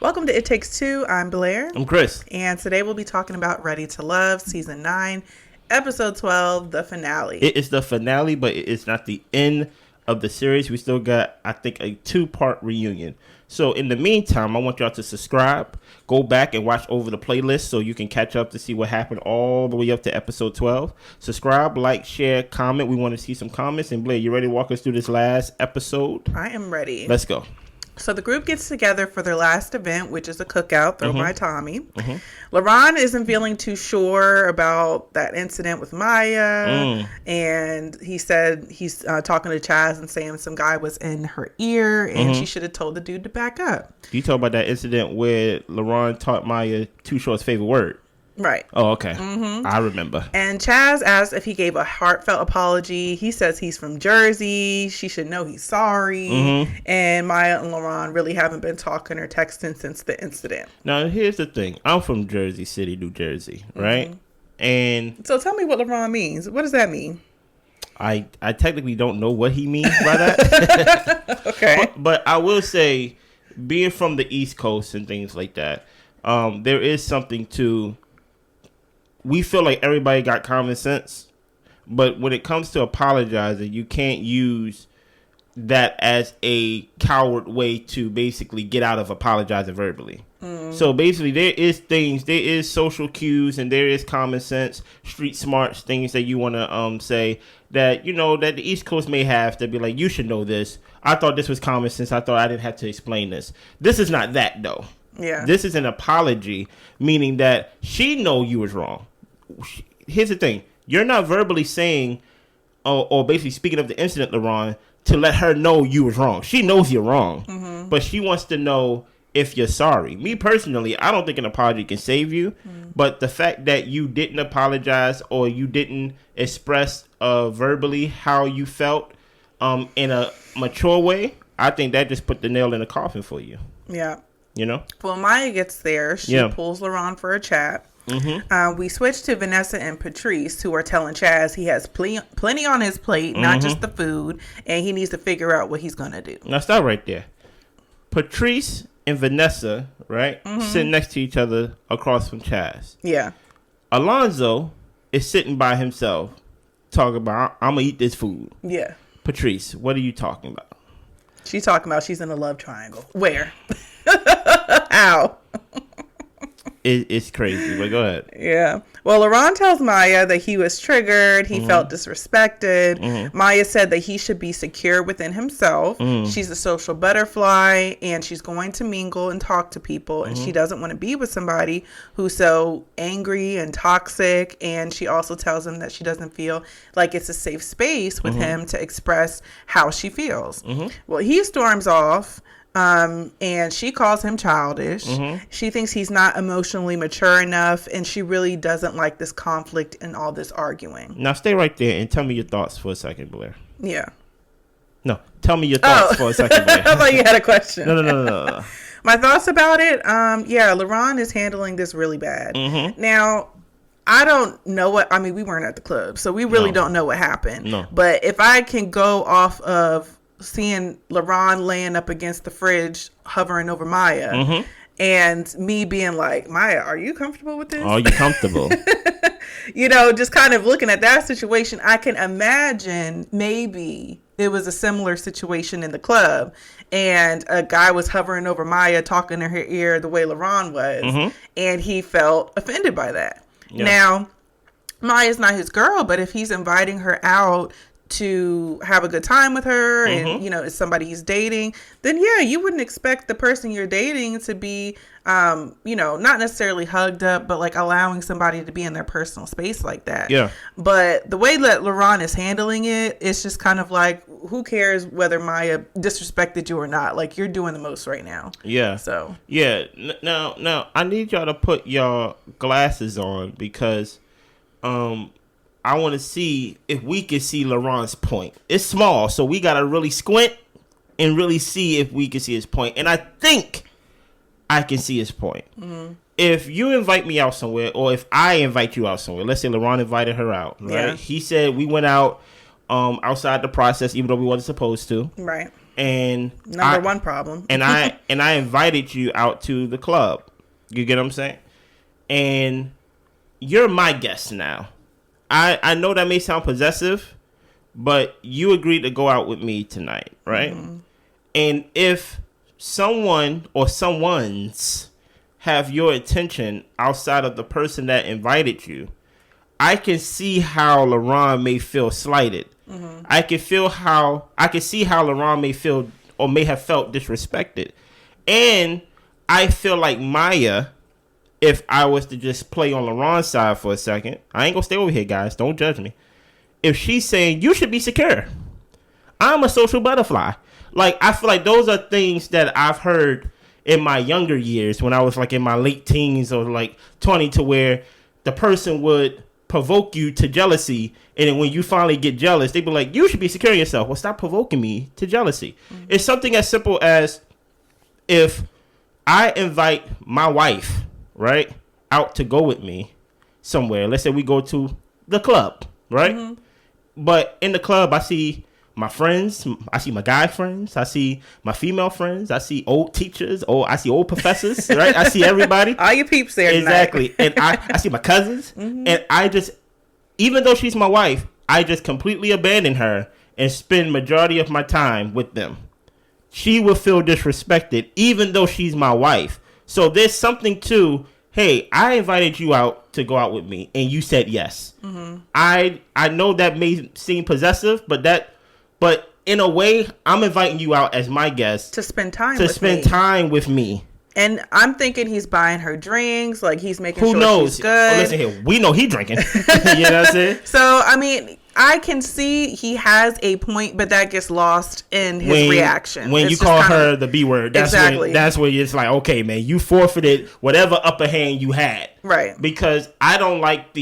Welcome to It Takes Two. I'm Blair. I'm Chris. And today we'll be talking about Ready to Love, Season 9, Episode 12, the finale. It is the finale, but it's not the end of the series. We still got, I think, a 2-part reunion. So in the meantime, I want y'all to subscribe, go back and watch over the playlist so you can catch up to see what happened all the way up to episode 12. Subscribe, like, share, comment. We want to see some comments. And Blair, you ready to walk us through this last episode? I am ready. Let's go. So the group gets together for their last event, which is a cookout thrown by Tommy. Laron isn't feeling too sure about that incident with Mya. And he said he's talking to Chaz and saying some guy was in her ear and she should have told the dude to back up. You talk about that incident where Laron taught Mya Too Short's favorite word. Right. Oh, okay. I remember. And Chaz asked if he gave a heartfelt apology. He says he's from Jersey. She should know he's sorry. And Mya and Laron really haven't been talking or texting since the incident. Now, here's the thing. I'm from Jersey City, New Jersey, right? And so tell me what Laron means. What does that mean? I technically don't know what he means by that. Okay. But I will say, being from the East Coast and things like that, there is something to... We feel like everybody got common sense, but when it comes to apologizing, you can't use that as a coward way to basically get out of apologizing verbally. So basically, there is social cues, and there is common sense, street smarts, things that you want to say that, you know, that the East Coast may have to be like, you should know this. I thought this was common sense. I thought I didn't have to explain this. This is not that, though. Yeah. This is an apology, meaning that she know you was wrong. Here's the thing. You're not verbally saying or basically speaking of the incident, Laron, to let her know you was wrong. She knows you're wrong, but she wants to know if you're sorry. Me personally, I don't think an apology can save you, but the fact that you didn't apologize or you didn't express verbally how you felt in a mature way, I think that just put the nail in the coffin for you. Yeah. You know? Well, Mya gets there. She pulls Laron for a chat. We switch to Vanessa and Patrice, who are telling Chaz he has plenty on his plate, not just the food, and he needs to figure out what he's going to do. Now, stop right there. Patrice and Vanessa, right, sitting next to each other across from Chaz. Yeah. Alonzo is sitting by himself talking about, I'm going to eat this food. Yeah. Patrice, what are you talking about? She's talking about she's in a love triangle. Where? How? It's crazy, but go ahead. Yeah. Well, Laron tells Mya that he was triggered. He felt disrespected. Mya said that he should be secure within himself. She's a social butterfly, and she's going to mingle and talk to people, and she doesn't want to be with somebody who's so angry and toxic. And she also tells him that she doesn't feel like it's a safe space with him to express how she feels. Well, he storms off. And she calls him childish. She thinks he's not emotionally mature enough, and she really doesn't like this conflict and all this arguing. Now stay right there and tell me your thoughts for a second, Blair. Yeah. No, tell me your thoughts for a second, Blair. I thought you had a question. No. My thoughts about it, Laron is handling this really bad. Now, I don't know we weren't at the club, so we really don't know what happened. No. But if I can go off of seeing Laron laying up against the fridge, hovering over Mya, and me being like, Mya, are you comfortable with this? Are you comfortable? You know, just kind of looking at that situation, I can imagine maybe it was a similar situation in the club, and a guy was hovering over Mya, talking in her ear the way Laron was, and he felt offended by that. Yeah. Now, Maya's not his girl, but if he's inviting her out to have a good time with her and, you know, is somebody he's dating, then yeah, you wouldn't expect the person you're dating to be, you know, not necessarily hugged up, but like allowing somebody to be in their personal space like that. Yeah. But the way that Laron is handling it, it's just kind of like, who cares whether Mya disrespected you or not? Like, you're doing the most right now. Yeah. So. Yeah. Now, I need y'all to put your glasses on because, I want to see if we can see Laron's point. It's small, so we got to really squint and really see if we can see his point. And I think I can see his point. If you invite me out somewhere, or if I invite you out somewhere, let's say Laron invited her out, right? Yeah. He said we went out outside the process, even though we wasn't supposed to. Right. And number one problem. and I invited you out to the club. You get what I'm saying? And you're my guest now. I know that may sound possessive, but you agreed to go out with me tonight, right? Mm-hmm. And if someone or someone's have your attention outside of the person that invited you, I can see how Laron may feel slighted. Mm-hmm. I can see how Laron may feel or may have felt disrespected. And I feel like Mya, if I was to just play on Laron's side for a second, I ain't gonna stay over here, guys. Don't judge me. If she's saying you should be secure, I'm a social butterfly. Like, I feel like those are things that I've heard in my younger years when I was like in my late teens or like 20, to where the person would provoke you to jealousy, and then when you finally get jealous, they be like, you should be securing yourself. Well, stop provoking me to jealousy. Mm-hmm. It's something as simple as if I invite my wife, right, out to go with me somewhere. Let's say we go to the club, right? Mm-hmm. But in the club, I see my friends, I see my guy friends, I see my female friends, I see old teachers, I see old professors, right? I see everybody. All your peeps there exactly. And I see my cousins, mm-hmm. and I just, even though she's my wife, I just completely abandon her and spend majority of my time with them. She will feel disrespected, even though she's my wife. So there's something to, hey, I invited you out to go out with me, and you said yes. Mm-hmm. I know that may seem possessive, but in a way, I'm inviting you out as my guest to spend time with me. And I'm thinking he's buying her drinks, like he's making Who sure knows? she's good. Oh, listen here, we know he drinking. You know what I'm saying? So, I mean, I can see he has a point, but that gets lost in his reaction. When you call her the B word, that's where it's like, okay, man, you forfeited whatever upper hand you had. Right. Because I don't like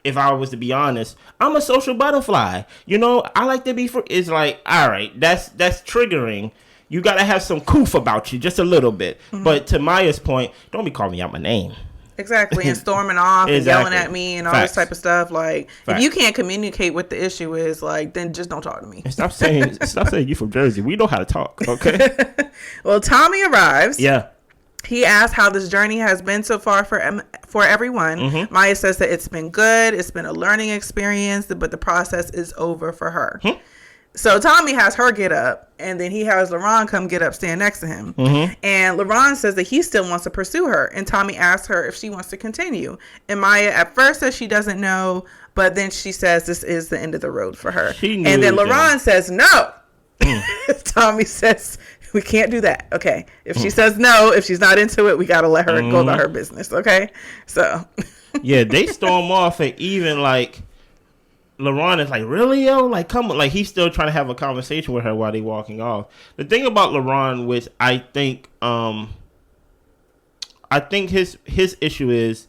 if I was to be honest, I'm a social butterfly. You know, I like to be it's like, all right, that's triggering. You got to have some coof about you, just a little bit. Mm-hmm. But to Mya's point, don't be calling me out my name. Exactly, and storming off and yelling at me and all this type of stuff. Like, if you can't communicate what the issue is, like, then just don't talk to me. And stop saying you from Jersey. We know how to talk, okay? Well, Tommy arrives. Yeah. He asks how this journey has been so far for everyone. Mm-hmm. Mya says that it's been good. It's been a learning experience, but the process is over for her. Mm-hmm. So Tommy has her get up, and then he has Laron come get up, stand next to him. Mm-hmm. And Laron says that he still wants to pursue her. And Tommy asks her if she wants to continue. And Mya at first says she doesn't know, but then she says this is the end of the road for her. And then Laron says no. Tommy says, we can't do that. Okay. If she says no, if she's not into it, we got to let her go about her business. Okay. So. Yeah, they storm off, and even like Laron is like, really, yo? Like, come on. Like, he's still trying to have a conversation with her while they walking off. The thing about Laron, which I think his issue is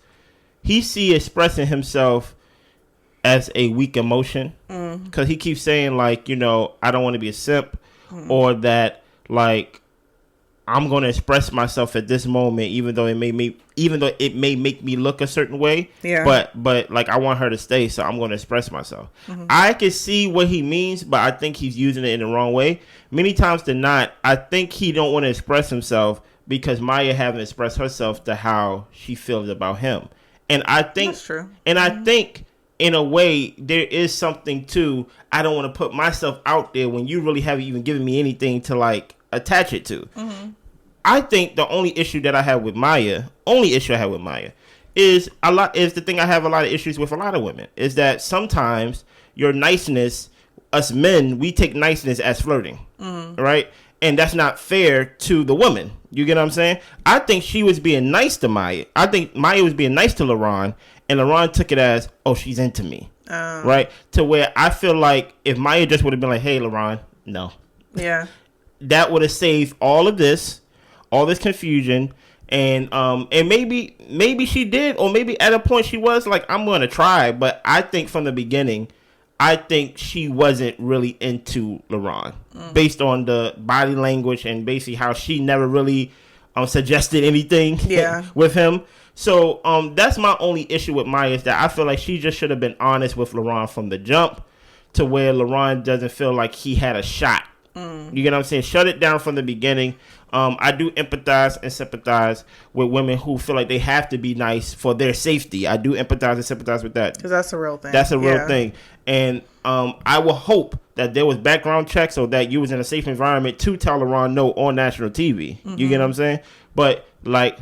he expressing himself as a weak emotion. Because he keeps saying, like, you know, I don't want to be a simp, or that, like, I'm going to express myself at this moment, even though it may make me look a certain way. Yeah. But like, I want her to stay, so I'm going to express myself. Mm-hmm. I can see what he means, but I think he's using it in the wrong way. Many times than not, I think he don't want to express himself because Mya haven't expressed herself to how she feels about him. And I think that's true. And I think in a way there is something to, I don't want to put myself out there when you really haven't even given me anything to like attach it to. Mm-hmm. I think the only issue I have with Mya is the thing I have a lot of issues with a lot of women, is that sometimes your niceness, us men, we take niceness as flirting, right? And that's not fair to the woman. You get what I'm saying? I think she was being nice to Mya. I think Mya was being nice to Laron, and Laron took it as, oh, she's into me, right? To where I feel like if Mya just would have been like, hey, Laron, no. Yeah. That would have saved all this confusion, and maybe she did, or maybe at a point she was like, I'm going to try, but I think from the beginning, I think she wasn't really into Laron, based on the body language and basically how she never really suggested anything with him. So that's my only issue with Mya, is that I feel like she just should have been honest with Laron from the jump, to where Laron doesn't feel like he had a shot. You get what I'm saying? Shut it down from the beginning. I do empathize and sympathize with women who feel like they have to be nice for their safety. I do empathize and sympathize with that. Because that's a real thing. That's a real thing. And I will hope that there was background checks so that you was in a safe environment to tell Laron no on national TV. You get what I'm saying? But like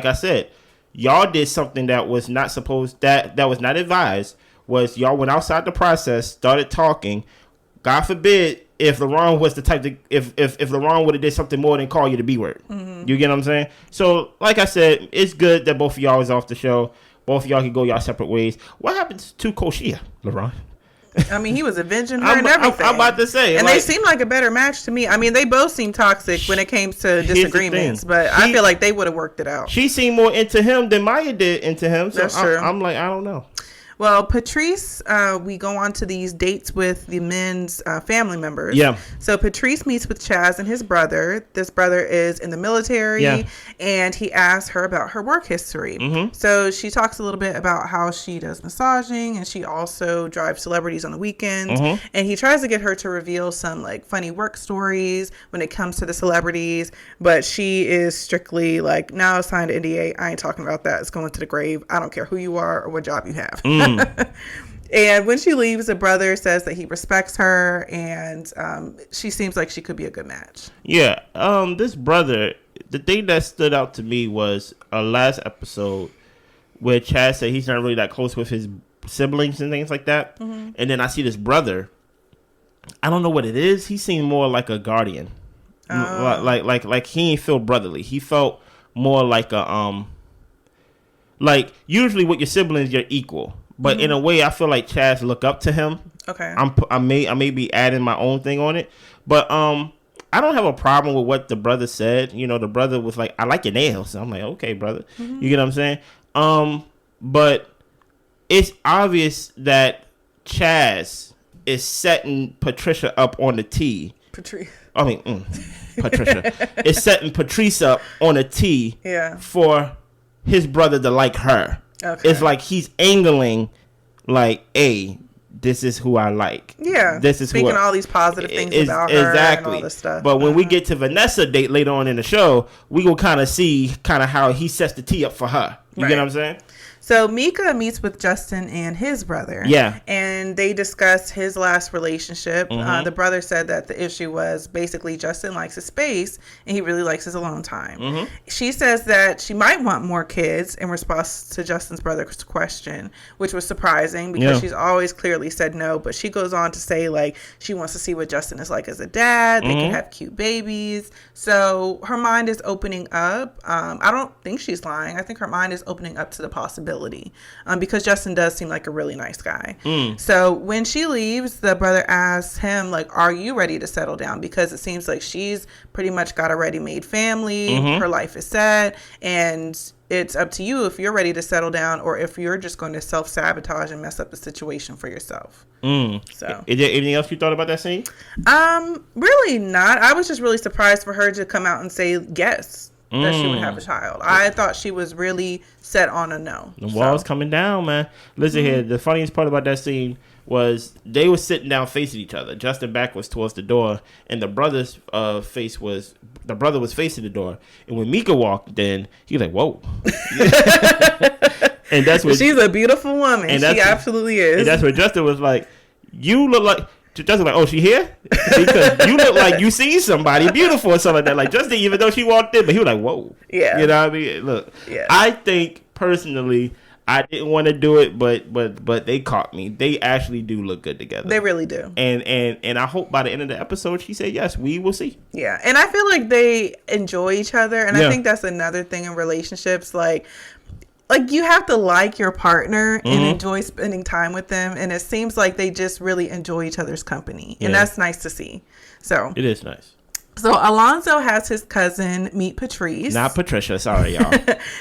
I said, y'all did something that was not supposed, that was not advised, was y'all went outside the process, started talking. God forbid if Laron was the type to, if Laron would have did something more than call you the B word. You get what I'm saying? So, like I said, it's good that both of y'all is off the show. Both of y'all can go y'all separate ways. What happens to Koshia, Laron? I mean, he was avenging her and everything. I'm about to say. And they seem like a better match to me. I mean, they both seem toxic when it came to disagreements, but I feel like they would have worked it out. She seemed more into him than Mya did into him. So That's true. I'm like, I don't know. Well, Patrice, we go on to these dates with the men's family members. Yeah. So Patrice meets with Chaz and his brother. This brother is in the military, and he asks her about her work history. So she talks a little bit about how she does massaging, and she also drives celebrities on the weekends. And he tries to get her to reveal some like funny work stories when it comes to the celebrities, but she is strictly like, no, signed an NDA. I ain't talking about that. It's going to the grave. I don't care who you are or what job you have. And when she leaves, the brother says that he respects her, and she seems like she could be a good match. Yeah. This brother, the thing that stood out to me was a last episode where Chaz said he's not really that close with his siblings and things like that. And then I see this brother. I don't know what it is. He seemed more like a guardian. Like he didn't feel brotherly. He felt more like a like usually with your siblings you're equal. But in a way, I feel like Chaz look up to him. Okay. I may be adding my own thing on it, but I don't have a problem with what the brother said. You know, the brother was like, "I like your nails." I'm like, "Okay, brother." You get what I'm saying? But it's obvious that Chaz is setting Patricia up on the tee. Patrice. I mean, Patricia is setting Patrice up on a tee. For his brother to like her. Okay. It's like he's angling like, hey, this is who I like. Yeah. This is speaking all these positive things about her and all this stuff. But when we get to Vanessa date later on in the show, we will kind of see kind of how he sets the tee up for her. You get what I'm saying? So Mieka meets with Justin and his brother. Yeah. And they discuss his last relationship. The brother said that the issue was basically Justin likes his space and he really likes his alone time. She says that she might want more kids in response to Justin's brother's question, which was surprising because she's always clearly said no. But she goes on to say like she wants to see what Justin is like as a dad. They can have cute babies. So her mind is opening up. I don't think she's lying. I think her mind is opening up to the possibility. Because Justin does seem like a really nice guy. So when she leaves, the brother asks him, like, are you ready to settle down? Because it seems like she's pretty much got a ready-made family. Her life is set. And it's up to you if you're ready to settle down or if you're just going to self-sabotage and mess up the situation for yourself. So, is there anything else you thought about that scene? Really not. I was just really surprised for her to come out and say yes. That she would have a child. I thought she was really set on a no. The wall's coming down, man. Listen here. The funniest part about that scene was they were sitting down facing each other. Justin's back was towards the door, and the brother's face was facing the door. And when Mieka walked in, he was like, "Whoa!" And that's what she's a beautiful woman. And she absolutely is. And that's what Justin was like. You look like. Justin like, oh, she here? Because you look like you see somebody beautiful or something like that. Like Justin, even though she walked in, but he was like, whoa. Yeah. You know what I mean? Look, I think personally, I didn't want to do it, but they caught me. They actually do look good together. They really do. And I hope by the end of the episode, she said yes. We will see. Yeah, and I feel like they enjoy each other, and I think that's another thing in relationships, like you have to like your partner and enjoy spending time with them. And it seems like they just really enjoy each other's company. And that's nice to see. So it is nice. So Alonzo has his cousin meet Patrice. Not Patricia. Sorry, y'all.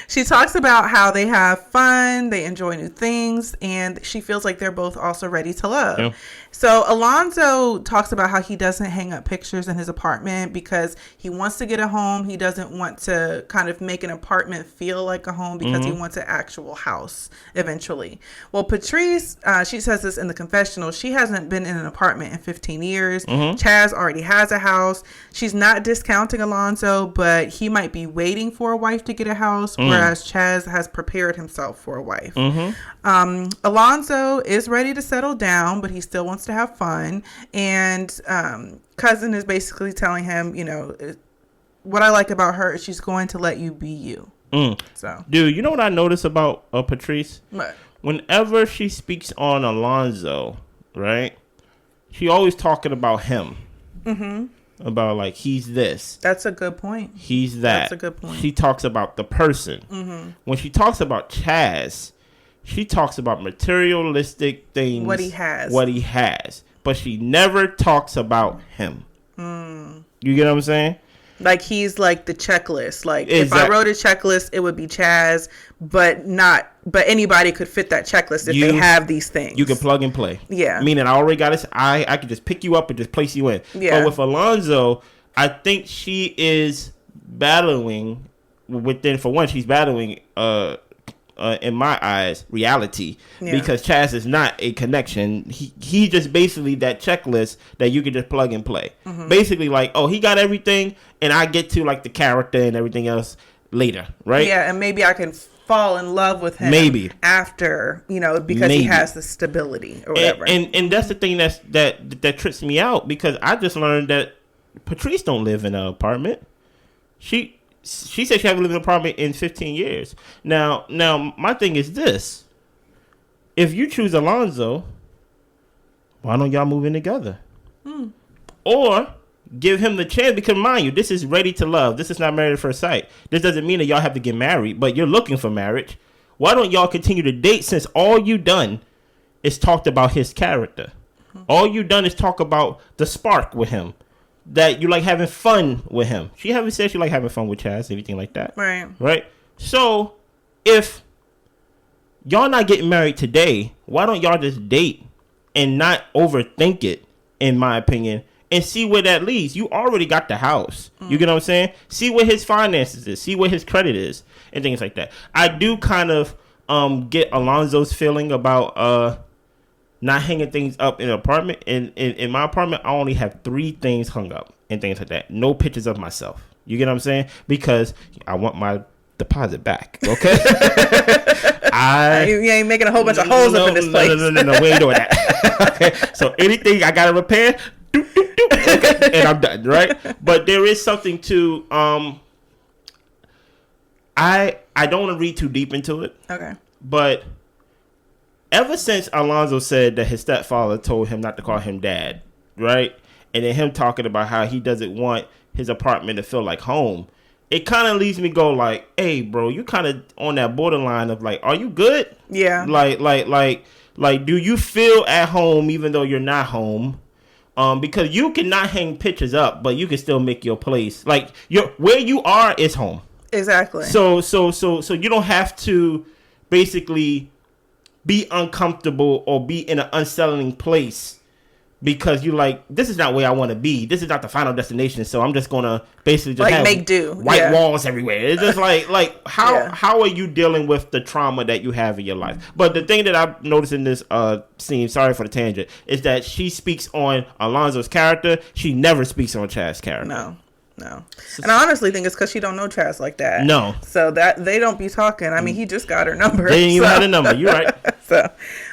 She talks about how they have fun, they enjoy new things, and she feels like they're both also ready to love. Yeah. So Alonzo talks about how he doesn't hang up pictures in his apartment because he wants to get a home. He doesn't want to kind of make an apartment feel like a home because he wants an actual house eventually. Well, Patrice, she says this in the confessional. She hasn't been in an apartment in 15 years. Chaz already has a house. She's not discounting Alonzo, but he might be waiting for a wife to get a house, whereas Chaz has prepared himself for a wife. Alonzo is ready to settle down, but he still wants to have fun. And cousin is basically telling him, you know, what I like about her is she's going to let you be you. So, dude, you know what I notice about Patrice? What? Whenever she speaks on Alonzo, right? She always talking about him. About like he's this. That's a good point. He's that. That's a good point. She talks about the person. When she talks about Chaz, she talks about materialistic things. What he has. But she never talks about him. You get what I'm saying? Like he's like the checklist. Like if I wrote a checklist, it would be Chaz, but anybody could fit that checklist if they have these things. You can plug and play. Yeah. Meaning I already got this. I could just pick you up and just place you in. Yeah. But with Alonzo, I think she is battling within. For one, she's battling. In my eyes, reality, because Chaz is not a connection. He just basically that checklist that you can just plug and play. Basically, like, oh, he got everything, and I get to like the character and everything else later, right? Yeah, and maybe I can fall in love with him. Maybe after, you know, because he has the stability or whatever. And that's the thing that trips me out, because I just learned that Patrice don't live in an apartment. She said she hasn't lived in an apartment in 15 years. Now, my thing is this. If you choose Alonzo, why don't y'all move in together? Or give him the chance, because mind you, this is ready to love. This is not married at first sight. This doesn't mean that y'all have to get married, but you're looking for marriage. Why don't y'all continue to date, since all you done is talked about his character? All you done is talk about the spark with him. That you like having fun with him. She haven't said she like having fun with Chaz, anything like that. Right? So, if y'all not getting married today, why don't y'all just date and not overthink it, in my opinion, and see where that leads? You already got the house. You get what I'm saying? See what his finances is. See what his credit is, and things like that. I do kind of get Alonzo's feeling about not hanging things up in an apartment. In my apartment, I only have 3 things hung up and things like that. No pictures of myself. You get what I'm saying? Because I want my deposit back. Okay. You ain't making a whole bunch of holes up in this place. No. We ain't doing that. Okay. So anything I gotta repair, okay, and I'm done. Right. But there is something to I don't want to read too deep into it. Okay. But ever since Alonzo said that his stepfather told him not to call him dad, right? And then him talking about how he doesn't want his apartment to feel like home, it kind of leaves me go like, hey, bro, you kind of on that borderline of like, are you good? Yeah. Like, do you feel at home even though you're not home? Because you cannot hang pictures up, but you can still make your place. Like, where you are is home. Exactly. So you don't have to basically be uncomfortable or be in an unsettling place because you like, this is not where I want to be. This is not the final destination. So I'm just gonna basically just like have make do white walls everywhere. It's just like how are you dealing with the trauma that you have in your life? But the thing that I've noticed in this scene, sorry for the tangent, is that she speaks on Alonzo's character. She never speaks on Chaz's character. No. And I honestly think it's because she don't know Chaz like that. No. So that they don't be talking. I mean, he just got her number. They didn't even have the number. You're right.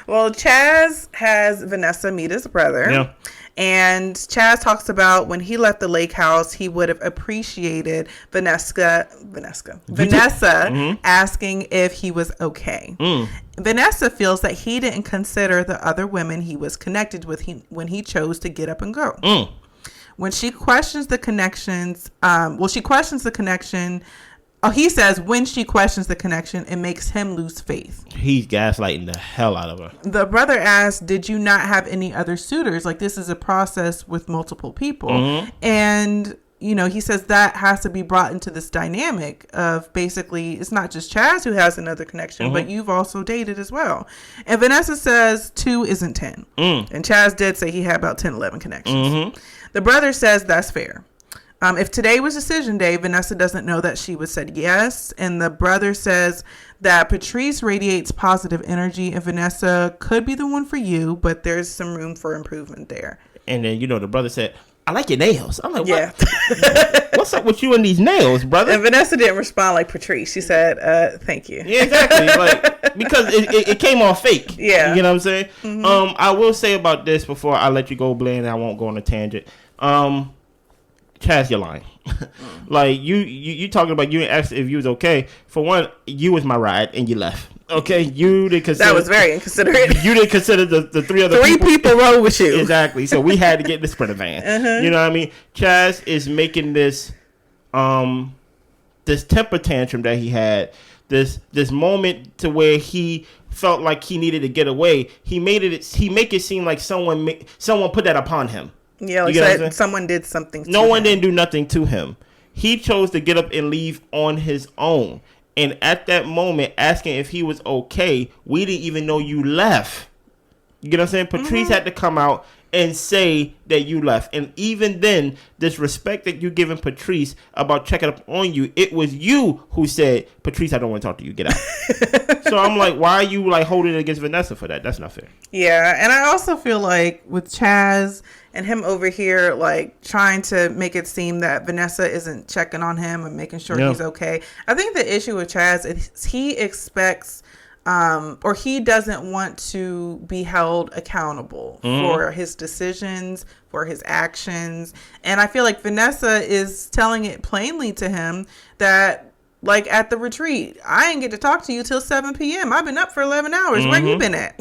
Well, Chaz has Vanessa meet his brother. Yeah. And Chaz talks about when he left the lake house, he would have appreciated Vanessa asking if he was okay. Vanessa feels that he didn't consider the other women he was connected with when he chose to get up and go. When she questions the connections, she questions the connection. Oh, he says when she questions the connection, it makes him lose faith. He's gaslighting the hell out of her. The brother asks, did you not have any other suitors? Like, this is a process with multiple people. And he says that has to be brought into this dynamic of basically it's not just Chaz who has another connection, but you've also dated as well. And Vanessa says 2 isn't 10. And Chaz did say he had about 10, 11 connections. The brother says that's fair. If today was decision day, Vanessa doesn't know that she would said yes. And the brother says that Patrice radiates positive energy and Vanessa could be the one for you, but there's some room for improvement there. And then, the brother said, I like your nails. I'm like, what? What's up with you and these nails, brother? And Vanessa didn't respond like Patrice. She said, thank you. Yeah, exactly. Because it came off fake. Yeah. You know what I'm saying? I will say about this before I let you go, Blaine, and I won't go on a tangent. Chaz, you're lying. Like, you talking about you asked if you was okay. For one, you was my ride and you left. Okay, you didn't consider... That was very inconsiderate. You didn't consider the 3 other people. 3 people rode with you. Exactly. So we had to get in the Sprinter van. You know what I mean? Chaz is making this this temper tantrum that he had, this moment to where he felt like he needed to get away. He make it seem like someone put that upon him. Yeah, like someone did something to him. No one didn't do nothing to him. He chose to get up and leave on his own. And at that moment, asking if he was okay, we didn't even know you left. You get what I'm saying? Patrice had to come out and say that you left. And even then, this respect that you giving Patrice about checking up on you, it was you who said, Patrice, I don't want to talk to you. Get out. So I'm like, why are you like holding it against Vanessa for that? That's not fair. Yeah. And I also feel like with Chaz and him over here, like trying to make it seem that Vanessa isn't checking on him and making sure he's okay. I think the issue with Chaz is he expects or he doesn't want to be held accountable for his decisions, for his actions. And I feel like Vanessa is telling it plainly to him that, like at the retreat, I didn't get to talk to you till 7 p.m. I've been up for 11 hours. Where you been at?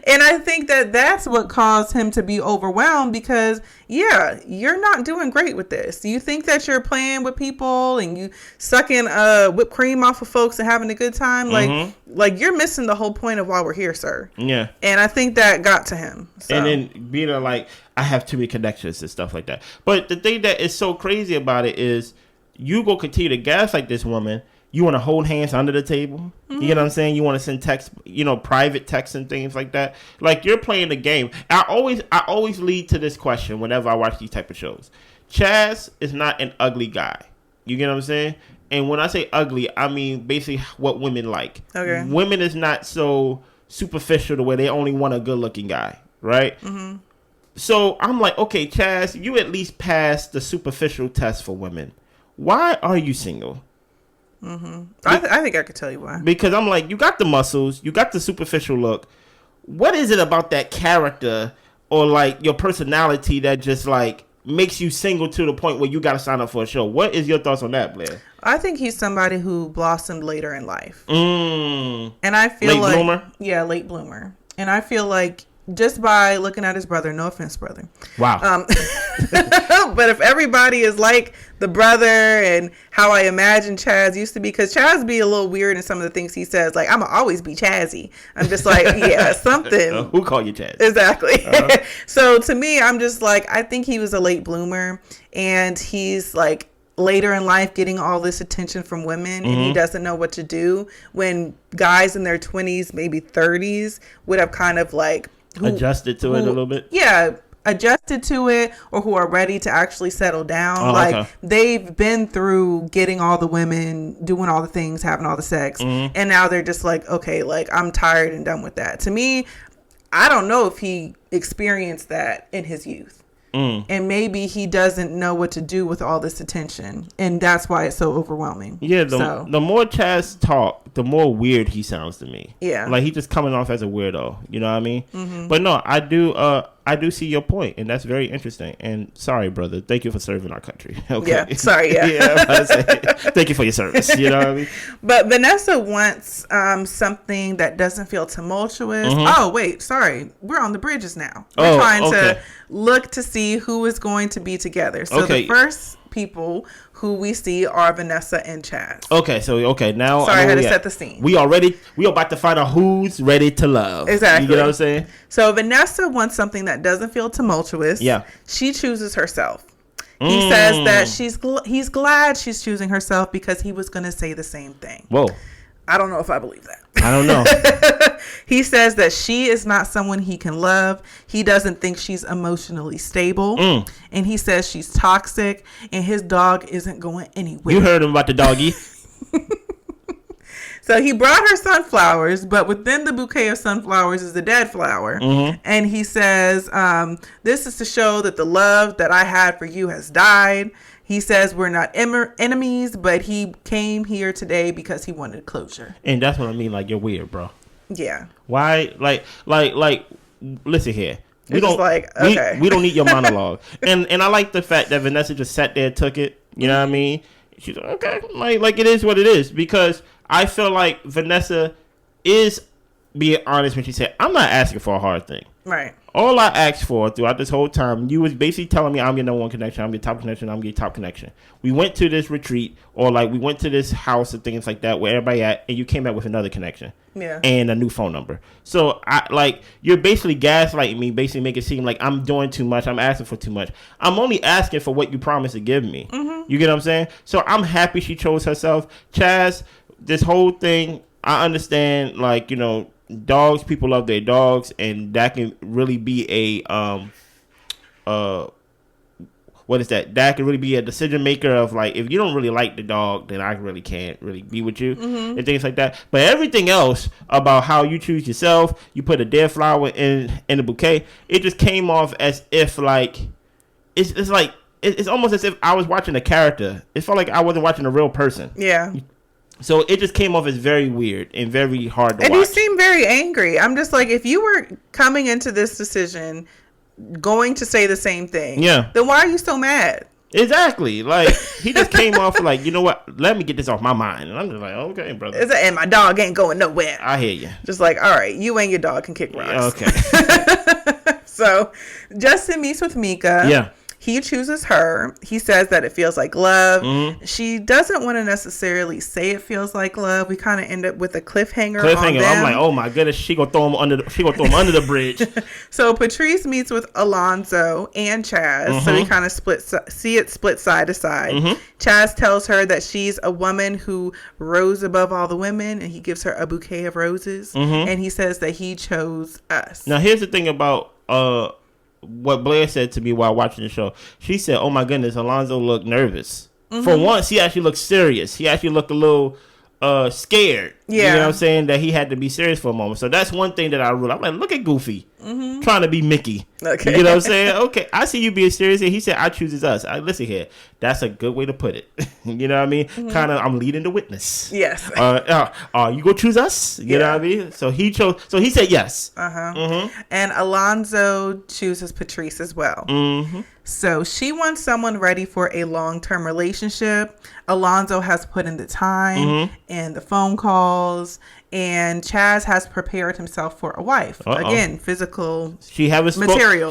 And I think that that's what caused him to be overwhelmed because, yeah, you're not doing great with this. You think that you're playing with people and you sucking whipped cream off of folks and having a good time. Like you're missing the whole point of why we're here, sir. Yeah. And I think that got to him. So. And then being like, I have too many connections and stuff like that. But the thing that is so crazy about it is you go continue to gaslight this woman. You want to hold hands under the table. You get what I'm saying? You want to send text, private texts and things like that. Like you're playing the game. I always lead to this question whenever I watch these type of shows. Chaz is not an ugly guy. You get what I'm saying? And when I say ugly, I mean basically what women like. Okay. Women is not so superficial the way they only want a good looking guy, right? So I'm like, okay, Chaz, you at least passed the superficial test for women. Why are you single? I think I could tell you why. Because I'm like, you got the muscles, you got the superficial look. What is it about that character or like your personality that just like makes you single to the point where you got to sign up for a show? What is your thoughts on that, Blair? I think he's somebody who blossomed later in life. And I feel late bloomer? Yeah, late bloomer. And I feel like just by looking at his brother, no offense, brother. Wow. But if everybody is like the brother and how I imagine Chaz used to be, because Chaz be a little weird in some of the things he says. Like, I'm going to always be Chazzy. I'm just like, yeah, something. Who called you Chaz? Exactly. So to me, I'm just like, I think he was a late bloomer and he's like later in life getting all this attention from women and he doesn't know what to do when guys in their 20s, maybe 30s would have kind of like adjusted to it a little bit. Yeah. Adjusted to it or who are ready to actually settle down. They've been through getting all the women, doing all the things, having all the sex. And now they're just like, okay, like I'm tired and done with that. To me, I don't know if he experienced that in his youth. And maybe he doesn't know what to do with all this attention. And that's why it's so overwhelming. Yeah, the more Chaz talk, the more weird he sounds to me. Yeah. Like he just coming off as a weirdo. You know what I mean? But no, I do see your point, and that's very interesting. And sorry, brother, thank you for serving our country. Okay. Yeah, sorry, yeah. Thank you for your service. You know what I mean? But Vanessa wants something that doesn't feel tumultuous. Oh, wait, sorry. We're on the bridges now. We're trying to look to see who is going to be together. So the first people who we see are Vanessa and Chaz. Now sorry, I had to set the scene. We about to find out who's ready to love. Exactly. You know what I'm saying? So Vanessa wants something that doesn't feel tumultuous. Yeah. She chooses herself. He says that he's glad she's choosing herself because he was going to say the same thing. Whoa. I don't know if I believe that. I don't know. He says that she is not someone he can love. He doesn't think she's emotionally stable. And he says she's toxic and his dog isn't going anywhere. You heard him about the doggy. So he brought her sunflowers, but within the bouquet of sunflowers is a dead flower. And he says, this is to show that the love that I had for you has died. He says we're not enemies, but he came here today because he wanted closure. And that's what I mean. Like, you're weird, bro. Yeah. Why? Like, listen here. We It's don't like, okay. we don't need your monologue. And I like the fact that Vanessa just sat there and took it. You know what I mean? She's like, okay, like it is what it is, because I feel like Vanessa is being honest when she said, I'm not asking for a hard thing. Right. All I asked for throughout this whole time, you was basically telling me I'm your number one connection, I'm your top connection, I'm your top connection. We went to this retreat, or like we went to this house and things like that where everybody at, and you came back with another connection. Yeah. And a new phone number. So you're basically gaslighting me, basically make it seem like I'm doing too much, I'm asking for too much. I'm only asking for what you promised to give me. You get what I'm saying? So I'm happy she chose herself. Chaz, this whole thing, I understand, like, you know, dogs, people love their dogs, and that can really be what is that? That can really be a decision maker of, like, if you don't really like the dog, then I really can't really be with you and things like that. But everything else about how you choose yourself, you put a dead flower in the bouquet, it just came off as if, like, it's like, it's almost as if I was watching a character. It felt like I wasn't watching a real person. Yeah. So it just came off as very weird and very hard to watch. And you seem very angry. I'm just like, if you were coming into this decision going to say the same thing, then why are you so mad? Exactly. Like, he just came off like, you know what? Let me get this off my mind. And I'm just like, okay, brother. And my dog ain't going nowhere. I hear you. Just like, all right, you and your dog can kick rocks. Okay. So Justin meets with Mieka. Yeah. He chooses her. He says that it feels like love. She doesn't want to necessarily say it feels like love. We kind of end up with a cliffhanger. On them. I'm like, oh my goodness, she gonna throw him under the bridge. So Patrice meets with Alonzo and Chaz. So we kind of see it split side to side. Chaz tells her that she's a woman who rose above all the women, and he gives her a bouquet of roses. And he says that he chose us. Now here's the thing about what Blair said to me while watching the show. She said, oh my goodness, Alonzo looked nervous. For once, he actually looked serious. He actually looked a little scared. Yeah. You know what I'm saying? That he had to be serious for a moment. So that's one thing that I really, I'm like, look at Goofy trying to be Mickey. Okay. You know what I'm saying? Okay, I see you being serious. And he said, I chooses us. Listen here. That's a good way to put it. You know what I mean? Kind of, I'm leading the witness. Yes. You gonna choose us? You know what I mean? So he chose. So he said yes. And Alonzo chooses Patrice as well. So she wants someone ready for a long-term relationship. Alonzo has put in the time and the phone calls, and Chaz has prepared himself for a wife. Again, physical materials. She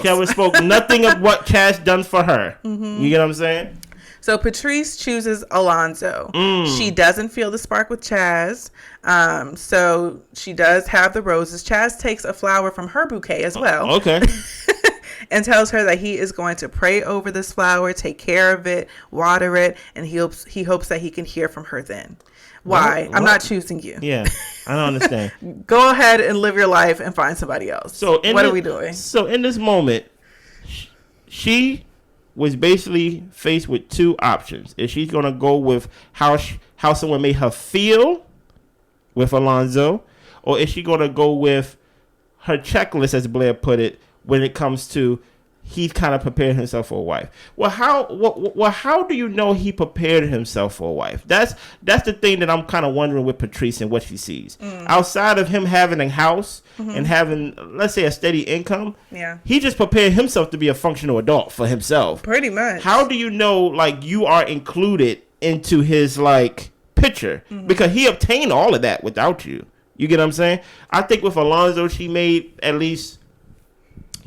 haven't spoke nothing of what Chaz done for her. You get what I'm saying? So Patrice chooses Alonzo. She doesn't feel the spark with Chaz. So she does have the roses. Chaz takes a flower from her bouquet as well. Okay. And tells her that he is going to pray over this flower, take care of it, water it, and he hopes that he can hear from her then. Why? I'm not choosing you. Yeah, I don't understand. Go ahead and live your life and find somebody else. So what are we doing? So in this moment, she was basically faced with two options. If she's going to go with how someone made her feel with Alonzo, or is she going to go with her checklist, as Blair put it, when it comes to he's kind of prepared himself for a wife. Well, how do you know he prepared himself for a wife? That's the thing that I'm kind of wondering with Patrice and what she sees. Outside of him having a house and having, let's say, a steady income, he just prepared himself to be a functional adult for himself. Pretty much. How do you know, like, you are included into his, like, picture? Because he obtained all of that without you. You get what I'm saying? I think with Alonzo, she made at least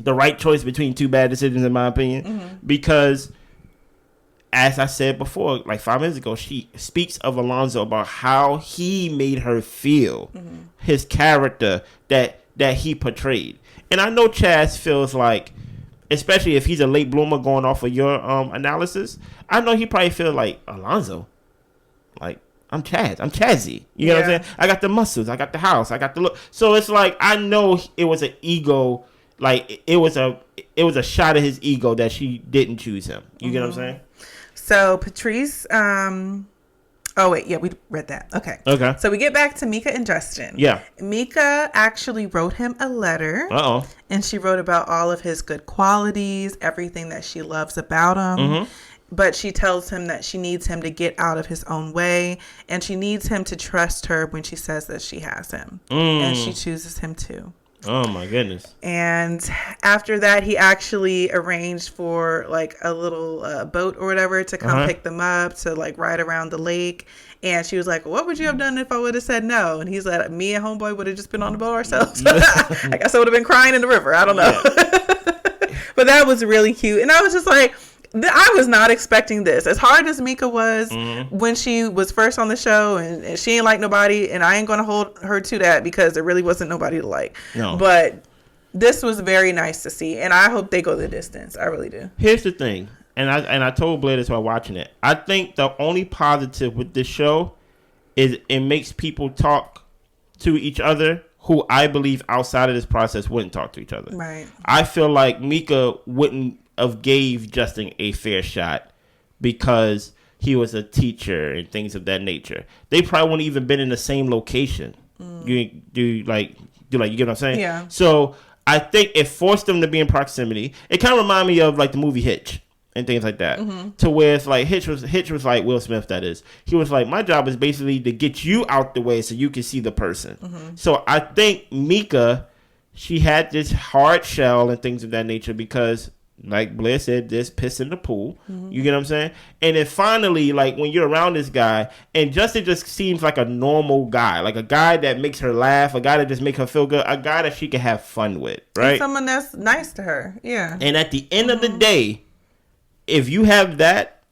the right choice between two bad decisions, in my opinion, because as I said before, like 5 minutes ago, she speaks of Alonzo about how he made her feel, his character that he portrayed. And I know Chaz feels like especially if he's a late bloomer going off of your analysis, I know he probably feel like Alonzo. Like, I'm Chaz. I'm Chazzy. You know what I'm saying? I got the muscles. I got the house. I got the look. So it's like, I know it was an ego. Like, it was a shot at his ego that she didn't choose him. You get what I'm saying? So Patrice, oh wait, yeah, we read that. Okay. So we get back to Mieka and Justin. Yeah. Mieka actually wrote him a letter. And she wrote about all of his good qualities, everything that she loves about him. But she tells him that she needs him to get out of his own way, and she needs him to trust her when she says that she has him. And she chooses him too. Oh my goodness. And after that, he actually arranged for like a little boat or whatever to come pick them up to like ride around the lake. And she was like, what would you have done if I would have said no? And he's like, me and homeboy would have just been on the boat ourselves. I guess I would have been crying in the river. I don't know. But that was really cute. And I was just like, I was not expecting this. As hard as Mieka was when she was first on the show, and she ain't like nobody, and I ain't going to hold her to that because there really wasn't nobody to like. No. But this was very nice to see, and I hope they go the distance. I really do. Here's the thing, and I told Blair this while watching it. I think the only positive with this show is it makes people talk to each other who I believe outside of this process wouldn't talk to each other. Right. I feel like Mieka wouldn't have gave Justin a fair shot because he was a teacher and things of that nature. They probably wouldn't even been in the same location. You get what I'm saying? Yeah. So I think it forced them to be in proximity. It kind of reminded me of like the movie Hitch and things like that. To where it's like Hitch was like Will Smith, that is. He was like, my job is basically to get you out the way so you can see the person. So I think Mieka, she had this hard shell and things of that nature because, like Blair said, there's piss in the pool. You get what I'm saying? And then finally, like when you're around this guy, and Justin just seems like a normal guy, like a guy that makes her laugh, a guy that just makes her feel good, a guy that she can have fun with, right? And someone that's nice to her, yeah. And at the end of the day, if you have that,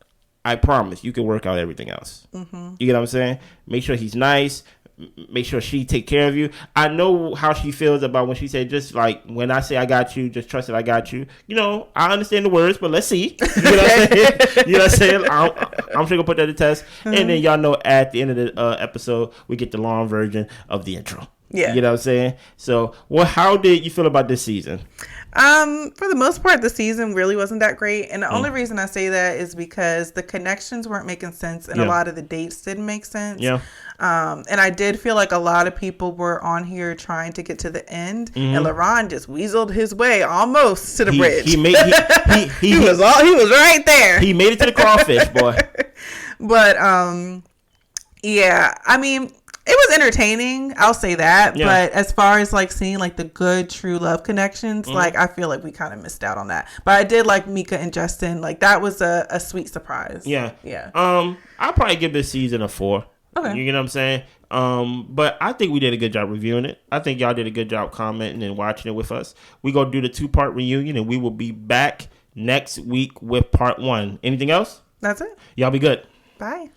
I promise you can work out everything else. You get what I'm saying? Make sure he's nice. Make sure she take care of you. I know how she feels about when she said, just like, when I say I got you, just trust that I got you. You know, I understand the words, but let's see. You know what I'm saying? You know what I'm saying? I'm sure gonna put that to test. And then y'all know at the end of the episode, we get the long version of the intro. Yeah. You know what I'm saying? So, how did you feel about this season? For the most part, the season really wasn't that great. And the only reason I say that is because the connections weren't making sense and a lot of the dates didn't make sense. Yeah. And I did feel like a lot of people were on here trying to get to the end, and Laron just weaseled his way almost to the bridge. He was right there. He made it to the crawfish, boy. But yeah, I mean, it was entertaining, I'll say that. Yeah. But as far as like seeing like the good true love connections, like I feel like we kind of missed out on that. But I did like Mieka and Justin. Like that was a sweet surprise. Yeah. Yeah. I'll probably give this season a 4. Okay. You know what I'm saying? But I think we did a good job reviewing it. I think y'all did a good job commenting and watching it with us. We gonna do the 2-part reunion, and we will be back next week with part 1. Anything else? That's it. Y'all be good. Bye.